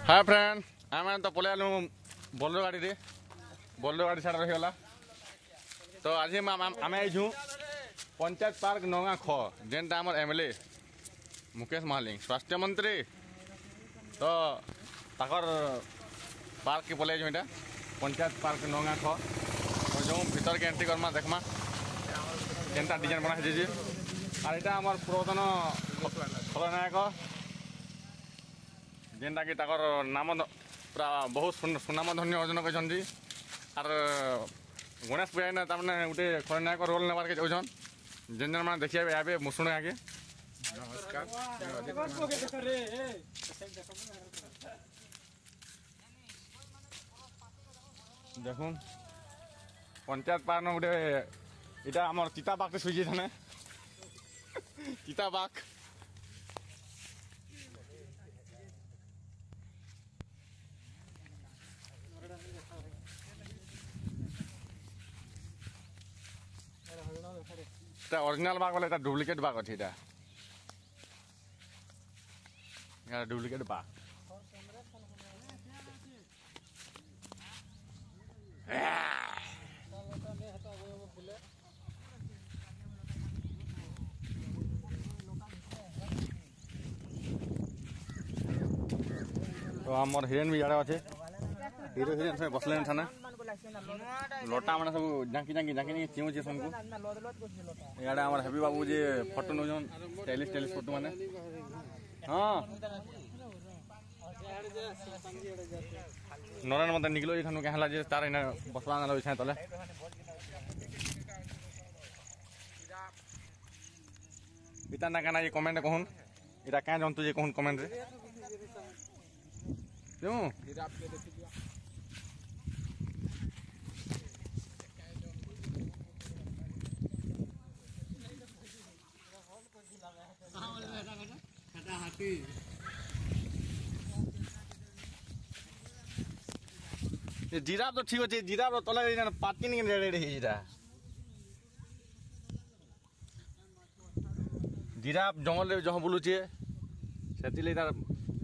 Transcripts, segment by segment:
hi friend आम तो पलि आलु बोलेरो गाड़ी साइड रहीगला तो आज आम आईछू पंचायत पार्क नगा ख जेनटा आम एमएलए मुकेश महालिंग स्वास्थ्य मंत्री तो ताकर पार्क के पलि आईछू पंचायत पार्क नगा ख तो जो भीतर के एंट्री करमा देखमा केनता डिजाइन बना है और यहाँ आम पुरातन खलनायक जेनटा कि ताकर नाम पूरा बहुत सुनाम धन्य अर्जन कर गणेश पूजा ने तमें गोटे खलनायक रोल नेबार के चाहन जेन जेन मैंने देखिए आए मुसुण आगे नमस्कार देखुन पंचायत पार्क गोटे इटा आम चिता बाग सुझी थाने चिता बाग ओरिजिनल बाग वाला डुप्लिकेट बाग अच्छे डुप्लिकेट बाग तो आमर हिरेन भी इे अच्छे हिरो हिरेन सब बसले थाना लटा मैंने सब झाँकी झाँकी झाँकी चिऊचे सबको इे आम हेबी बाबू जे फोटो नौन स्टाइलिश स्टाइलिश फोटो मैंने हाँ नरेन मत निकलो ये क्या जे तार इन बसला ना छे तले इतना ना कहना ये कमेंट कहून इटा क्या जंतु जे कहून कमेंट रे क्यों जीरा तो ठीक अच्छे जीरा तो तले पार्किंग रेडी जीरा जंगल जहाँ बुलूचे से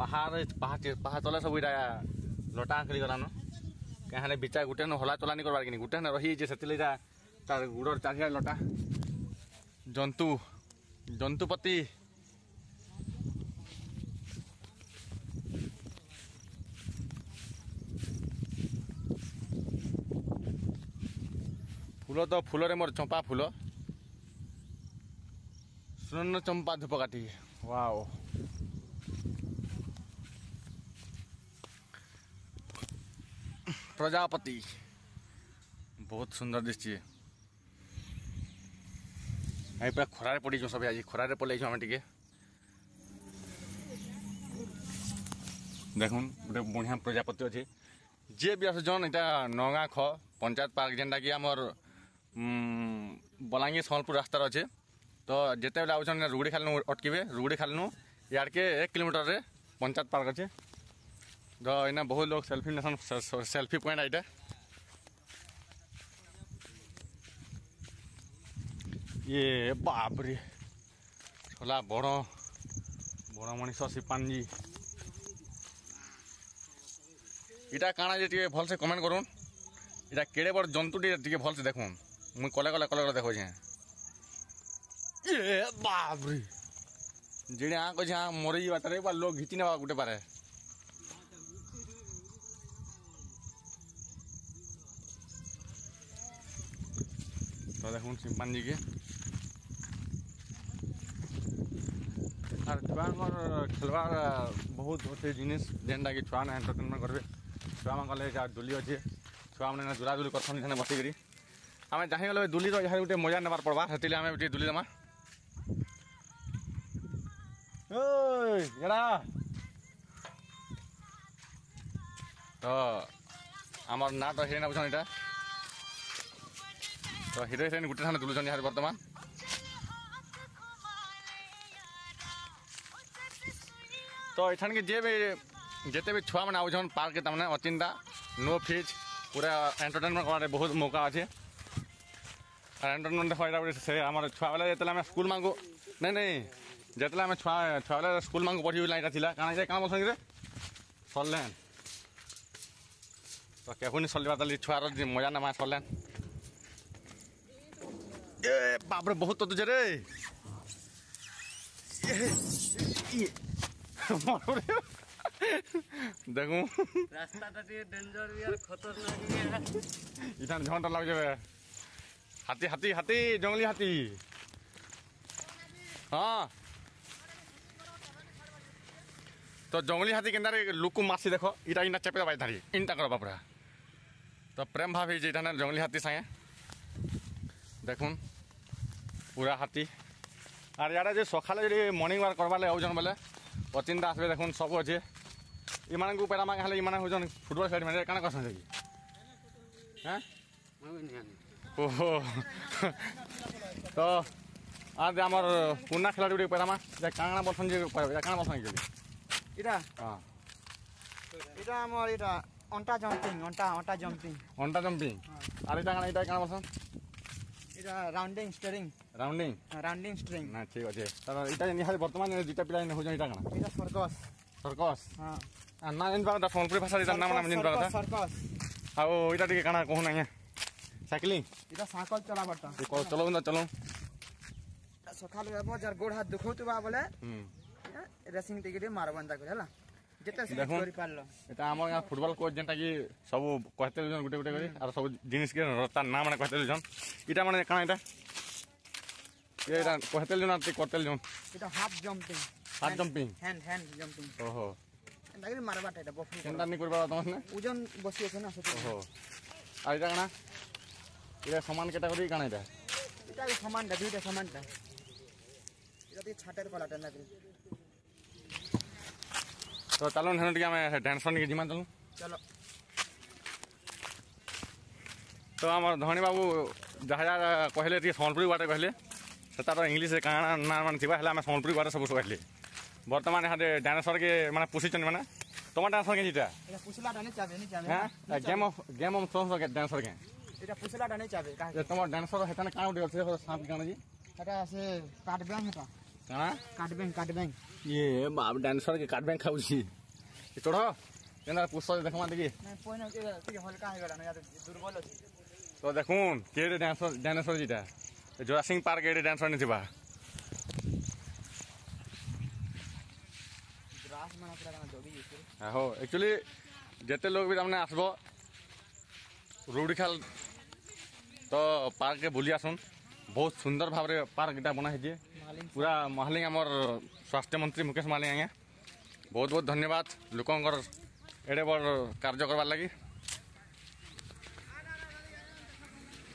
पहाड़ पहाड़ तले सब इटा लटा आंकड़ी गलान क्या बिचा गुटे हला चलानी करवार कि गुटे रही से तार गुड़र चारिया लटा जंतु जंतुपति फूल तो फूल रे मोर चंपा फूल सुनन चंपा धूपकाठी वाओ प्रजापति बहुत सुंदर दिशे आई पूरा खरारे पड़ी सब आज खरारे पड़े आम टे देखुन गोटे बढ़िया प्रजापति अच्छे जे भी आसन यहाँ नगा ख पंचायत पार्क जेनटा कि आमर बलांगीर सम्बलपुर रास्तार अच्छे तो जिते बेले आउन रुगड़ी खाल अटके रुगड़ी खाल याड़के 1 किलोमीटर रे पंचायत पार्क अच्छे तो इना बहुत लोग सेल्फी नेसन सेल्फी पॉइंट आईटा ये बाप रे छोला बड़ बड़ मनीष सिपांजी इटा काना जे भल से कमेंट करूँ इटा केड़े बड़ जंतु टे भल से देखून मुझे कले कले कले देखो ये बाप रे जेड़े आँख अच्छे मरी जाता लोग घिची ना गोटे पारे तो देखुन चिंपांजी के छुआ खेलवार बहुत अच्छे जिनिस जेनटा कि छुआ एंटरटेनमेंट करेंगे छुआ गले दुली अच्छे छुआ मैंने दुलादुली कर बसिक आम चाहे गले दुली यहाँ गोटे मजा नेबार पड़वा से आम दुली देमा तो आमर ना तो हिरेन बुझन यहाँ तो हिरो हिरोइन गोटे ठाने दुलुन यहाँ बर्तमान तो यहाँ के जिते भी छुआ मैंने आउन पार्क के तमें अचिंता नो फीज पूरा एंटरटेनमेंट करार बहुत मौका अच्छे एंटरटेनमेंट देखो से आम छुआ बेले जो स्कूल मांगू नहीं नहीं जिते आम छुआ छुआ बेले स्कूल मांगू पढ़ी लाइन था क्या क्या बोल सरलेन तो केहुनी सलिबा तली छुआर मजा ना सरलेन ए बाप रे बहुत तुझे रे देखू रास्ताटा डेंजर भी और खतरनाक भी है इधर झंडा लग जाए हाथी हाथी हाथी जंगली हाथी हाँ तो जंगली हाथी केन्दा लुक मासी देखो इटा इना चेपे बाई धारी इनटा कर बापरा तो प्रेम भाव जेटा ना जंगली हाथी सागे देखुन पूरा हाथी और यार जो सकाले जो मर्निंग वाक करवा आउन बोले अचिंता आसबे देखुन सब अच्छे इमान को पेरा मागे इन हूँ फुटबल खेल मैंने क्या कर हाँ ओहो तो आज आमर पुना खेला पेरामा काଣା बोलसन काଣା बोलसन इटा हाँ इटा हमर इटा अंटा जंपिंग अंटा जंपिंग अंटा जंपिंग और इटा काଣା बोलसन इटा राउंडिंग स्टीयरिंग राउंडिंग स्ट्रिंग ना ठीक अच्छे तो इटा निहाल वर्तमान दुटा पिला हो इटा काଣା इटा सर्कस सर्कस हां ना इन बार फोनपुरी भाषा इटा नाम नाम जिन बार सर्कस आओ इटा टिके काଣା कहू ना साइकिलिंग इटा साइकिल चला बटा चलो ना चलो सकाल बेबो जार गोड़ हाथ दुखौतबा बोले रेसिंग टिके मारबंदा करे हला जेते से करि पारलो এটা আমার ফুটবল কোচ যেটা কি সব কইতে জন গুটে গুটে করে আর সব জিনিস কে তার নাম মানে কইতে জন এটা মানে কানা এটা কইতে জন আর করতে জন এটা হাফ জাম্পিং হ্যান্ড জাম্পিং ওহো লাগি মারবাটা এটা বফি কেনটা নি করবা তোমার না ওজন বসি আছে না সেটা ওহো আর এটা কানা এটা সমান ক্যাটাগরি কানা এটা সমানটা দুইটা সমানটা এটা দিয়ে ছাটের কলাটা লাগি तो चलो हेन टिके आमे टेंशन के जिमा चलो चलो तो आमर धनी बाबू जहाँ जहाँ कहले टी सम्बलपुरी वाटे कहले सेटा तो इंग्लिश काना ना मान थिबा हला आमे सम्बलपुरी वाटे सब कहले वर्तमान यहाँ डायनासोर के माने पुसिचन माने तोमा डायनासोर के जीता এটা পুছলাটা নেই চাবে हां गेम ऑफ थ्रोन्स के डायनासोर के এটা পুছলাটা নেই চাবে কাहे ये तोमा डायनासोर हेतने काना उठे আছে सांप काना जी এটা আছে কাটব্যাং এটা काना काटब्যাং ये बाप डायनासोर के काट बैंक खाउछी चढ़ो केना पुछो देखमा देखि নাই পয়না টিকে হলকা হয়ে গলা না यार दुर्बल আছে तो देखुन के डायनासोर जीटा जोरासिंग पार्क एडे डायनासोर निथिबा ग्रास माना पूरा गाना जोगी छै हो एक्चुअली जेते लोग भी हमने आसबो रोडी खाल तो पार्क के बुली आसन बहुत सुंदर भाव रे पार्क इटा बना है पूरा महलिंग हमर स्वास्थ्य मंत्री मुकेश मालिंग आगे बहुत बहुत धन्यवाद लोकंकर एडे बड़ कार्य करवार लगी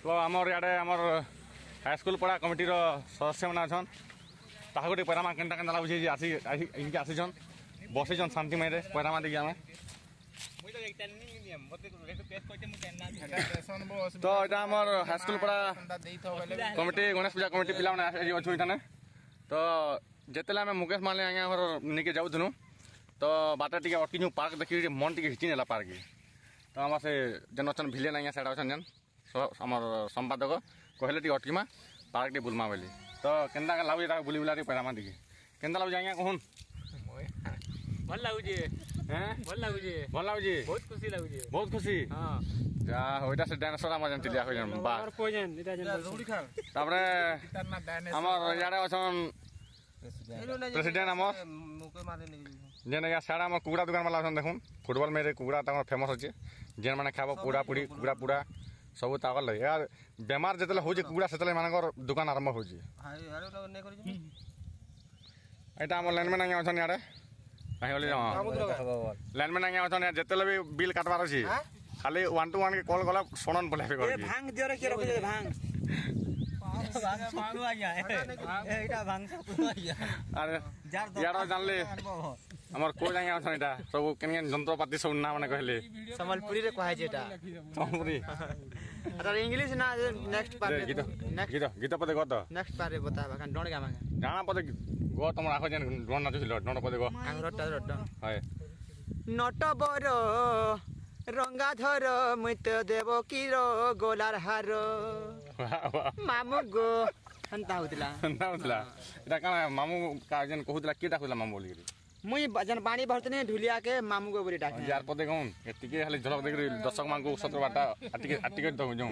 तो आमर इे आमर हाईस्कल पढ़ा कमिटी सदस्य मैंने अच्छन ताहा गोटे पैरामा केन्टा केन्टा लाଗୁଛି आसी इनके आसीछन बसीछन शांति माइरे पैरामा देखिए आमे तो এটা আমার হাইস্কুল পড়া কমিটি গণেশ পূজা কমিটি পিলা মানে অছু এখানে তো যেতেলে আমি মুকেশ মালে আজ্ঞা ঘর নিকে যাউথুनु तो बाटा टिके अटकिनु पार्क देखि मन टिके हिची नेला पार्क तो आम से जेन अच्छन भिलेन आज्ञा सेटा अच्छन जेन आमर संपादक कहले टिके अटकिमा पार्क टे बुलमा बोली तो केन्दा लागु एटा बुली बुला टिके पैरामा टिके केन्दा लागु आज्ञा कहून भल लागुजे हैं भल लागुजे बहुत खुशी लागुजे बहुत खुशी हां जा होइटा से डायनासोर आम जेन तिलिया होय जेन बा और कोजन इटा जन रोडी खाल तापरे आमर याडे अछन प्रेसिडेंट आमर मुके मारे नहीं जेन या साड़ा आम कुकुड़ा दुकान वाला अछन देखुन फुटबॉल में कुकुड़ा तमर फेमस अछि जेन माने खाबो पुड़ा पुड़ी कुकुड़ा पुड़ा सब ताकल लगे यार बेमार जेतले हो जे कुकुड़ा सेतले मानकर दुकान आरंभ हो जे हारो नहीं करी एटा आम लाइनमैन आगे अछन याडे काहे बोली लाइनमैन आगे अछन जेतले भी बिल काटबार अछि खाली 1 to 1 के कॉल गला सोनन बोले पे कर भांग दियो के रखे भांग भांग आ गया एटा भांग आ गया अरे यार जानले हमर को जाय अछन एटा सब केन यंत्रपाति सब ना माने कहले संबलपुरी रे कहै जेटा संबलपुरी अरे इंग्लिश ना नेक्स्ट पार्ट गीत पदे गत नेक्स्ट पार्ट बताबा खान डोण गामा गाना पदे गो तुम राखो जेन ड्रोन नाचुছিল डोण पदे गो रट हाय नट बर रंगाधर मुत देव किर गोलार हार मामु गो हंता होतला ना होतला एटा काना मामू का जेन कहूतला केटा कहूतला मामू बोली मुई जन पानी भरतने ढुलिया के मामू को बोली डाके यार पदे कौन एतिके खाली झलक देख दर्शक मान को सतर बाटा आटिके दो जो